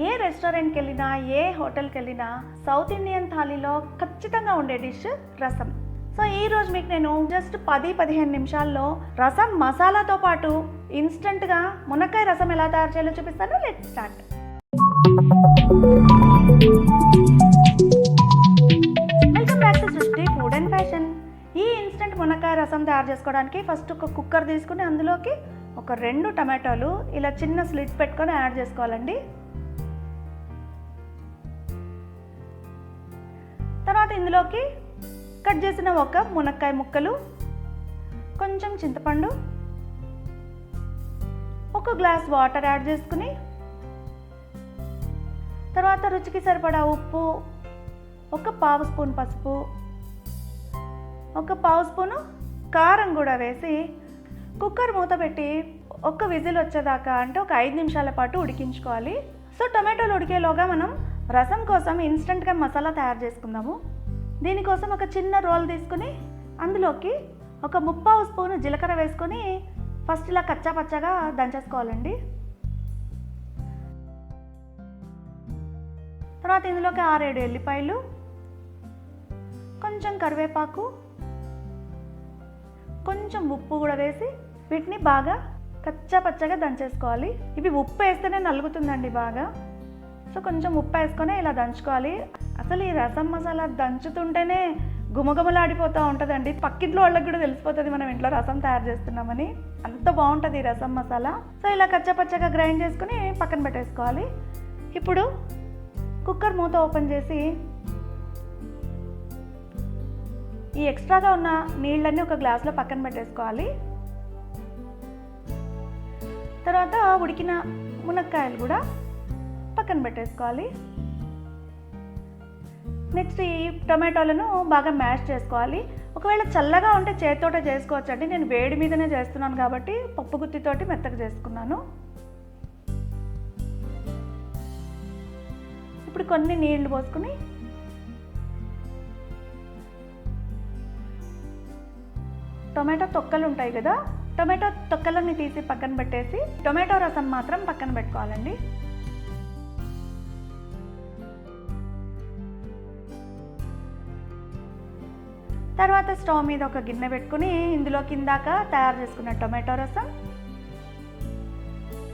ఏ రెస్టారెంట్కి వెళ్ళినా ఏ హోటల్కి వెళ్ళినా సౌత్ ఇండియన్ థాలీలో ఖచ్చితంగా ఉండే డిష్ రసం. సో ఈరోజు మీకు నేను జస్ట్ 10-15 నిమిషాల్లో రసం మసాలాతో పాటు ఇన్స్టెంట్గా మునక్కాయ రసం ఎలా తయారు చేయాలో చూపిస్తాను. Let's start. Welcome back to సృష్టి ఫుడ్ అండ్ ఫ్యాషన్. ఈ ఇన్స్టెంట్ మునక్కాయ రసం తయారు చేసుకోవడానికి ఫస్ట్ ఒక కుక్కర్ తీసుకుని అందులోకి ఒక 2 టమాటాలు ఇలా చిన్న స్లిట్ పెట్టుకొని యాడ్ చేసుకోవాలండి. తర్వాత ఇందులోకి కట్ చేసిన ఒక మునక్కాయ ముక్కలు, కొంచెం చింతపండు, ఒక గ్లాస్ వాటర్ యాడ్ చేసుకుని తర్వాత రుచికి సరిపడా ఉప్పు, ఒక పావు స్పూన్ పసుపు, ఒక పావు స్పూను కారం కూడా వేసి కుక్కర్ మూత పెట్టి ఒక విజిల్ వచ్చేదాకా అంటే ఒక 5 నిమిషాల పాటు ఉడికించుకోవాలి. సో టొమాటోలు ఉడికేలోగా మనం రసం కోసం ఇన్స్టెంట్గా మసాలా తయారు చేసుకుందాము. దీనికోసం ఒక చిన్న రోల్ తీసుకుని అందులోకి ఒక 3/4 స్పూను జీలకర్ర వేసుకొని ఫస్ట్ ఇలా కచ్చా పచ్చగా దంచేసుకోవాలండి. తర్వాత ఇందులోకి 6-7 ఎల్లిపాయలు, కొంచెం కరివేపాకు, కొంచెం ఉప్పు కూడా వేసి వీటిని బాగా కచ్చా పచ్చగా దంచేసుకోవాలి. ఇవి ఉప్పు వేస్తేనే నలుగుతుందండి బాగా. సో కొంచెం ఉప్పు వేసుకొని ఇలా దంచుకోవాలి. అసలు ఈ రసం మసాలా దంచుతుంటేనే గుమగుమలాడిపోతూ ఉంటుందండి. పక్కింట్లో వాళ్ళకి కూడా తెలిసిపోతుంది మనం ఇంట్లో రసం తయారు చేస్తున్నామని. అంత బాగుంటుంది ఈ రసం మసాలా. సో ఇలా కచ్చా పచ్చగా గ్రైండ్ చేసుకుని పక్కన పెట్టేసుకోవాలి. ఇప్పుడు కుక్కర్ మూత ఓపెన్ చేసి ఈ ఎక్స్ట్రాగా ఉన్న నీళ్ళన్నీ ఒక గ్లాస్లో పక్కన పెట్టేసుకోవాలి. తర్వాత ఉడికిన మునక్కాయలు కూడా పక్కన పెట్టేసుకోవాలి. నెక్స్ట్ ఈ టొమాటోలను బాగా మ్యాష్ చేసుకోవాలి. ఒకవేళ చల్లగా ఉంటే చేతితోటే చేసుకోవచ్చు అండి. నేను వేడి మీదనే చేస్తున్నాను కాబట్టి పప్పు గుత్తితోటి మెత్తగా చేసుకున్నాను. ఇప్పుడు కొన్ని నీళ్లు పోసుకుని టొమాటో తొక్కలు ఉంటాయి కదా, టొమాటో తొక్కలన్నీ తీసి పక్కన పెట్టేసి టొమాటో రసం మాత్రం పక్కన పెట్టుకోవాలండి. తర్వాత స్టవ్ మీద ఒక గిన్నె పెట్టుకుని ఇందులో కిందాక తయారు చేసుకున్న టొమాటో రసం,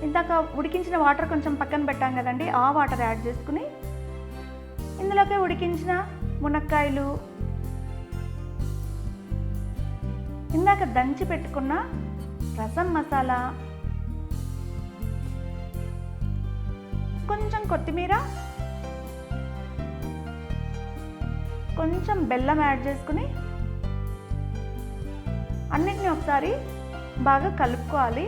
ఇందాక ఉడికించిన వాటర్ కొంచెం పక్కన పెట్టాం కదండి, ఆ వాటర్ యాడ్ చేసుకుని ఇందులోకి ఉడికించిన మునక్కాయలు, ఇందాక దంచి పెట్టుకున్న రసం మసాలా, కొంచెం కొత్తిమీర, కొంచెం బెల్లం యాడ్ చేసుకుని అన్నిటిని ఒకసారి బాగా కలుపుకోవాలి.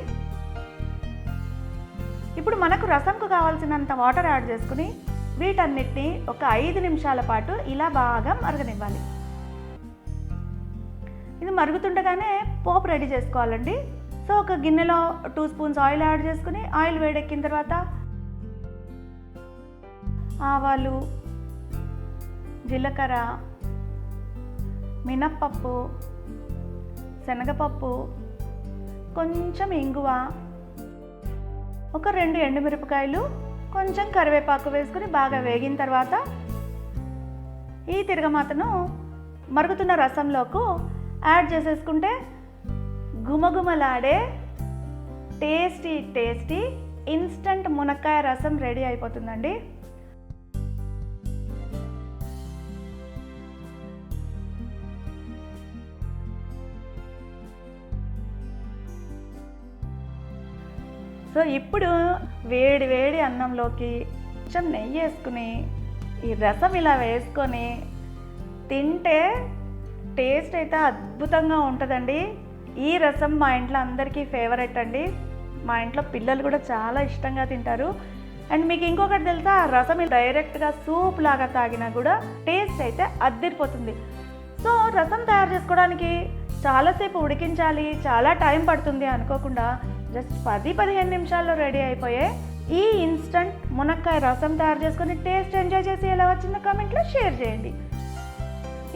ఇప్పుడు మనకు రసంకు కావాల్సినంత వాటర్ యాడ్ చేసుకుని వీటన్నిటిని ఒక 5 నిమిషాల పాటు ఇలా బాగా మరగనివ్వాలి. ఇది మరుగుతుండగానే పోపు రెడీ చేసుకోవాలండి. సో ఒక గిన్నెలో 2 స్పూన్స్ ఆయిల్ యాడ్ చేసుకుని ఆయిల్ వేడెక్కిన తర్వాత ఆవాలు, జీలకర్ర, మినప్పప్పు, శనగపప్పు, కొంచెం ఇంగువ, ఒక 2 ఎండుమిరపకాయలు, కొంచెం కరివేపాకు వేసుకుని బాగా వేగిన తర్వాత ఈ తిరగమాతను మరుగుతున్న రసంలోకి యాడ్ చేసేసుకుంటే గుమగుమలాడే టేస్టీ ఇన్స్టంట్ మునక్కాయ రసం రెడీ అయిపోతుందండి. సో ఇప్పుడు వేడి వేడి అన్నంలోకి కొంచెం నెయ్యి వేసుకుని ఈ రసం ఇలా వేసుకొని తింటే టేస్ట్ అయితే అద్భుతంగా ఉంటుందండి. ఈ రసం మా ఇంట్లో అందరికీ ఫేవరెట్ అండి. మా ఇంట్లో పిల్లలు కూడా చాలా ఇష్టంగా తింటారు. అండ్ మీకు ఇంకొకటి తెలుసా, రసం డైరెక్ట్గా సూప్ లాగా తాగినా కూడా టేస్ట్ అయితే అద్దిరిపోతుంది. సో రసం తయారు చేసుకోవడానికి చాలాసేపు ఉడికించాలి, చాలా టైం పడుతుంది అనుకోకుండా జస్ట్ 10-15 నిమిషాల్లో రెడీ అయిపోయే ఈ ఇన్స్టంట్ మునక్కాయ రసం తయారు చేసుకొని టేస్ట్ ఎంజాయ్ చేసి ఎలా వచ్చిందో కామెంట్లో షేర్ చేయండి.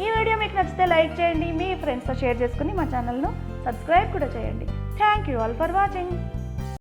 ఈ వీడియో మీకు నచ్చితే లైక్ చేయండి, మీ ఫ్రెండ్స్తో షేర్ చేసుకుని మా ఛానల్ను సబ్స్క్రైబ్ కూడా చేయండి. Thank you all for watching.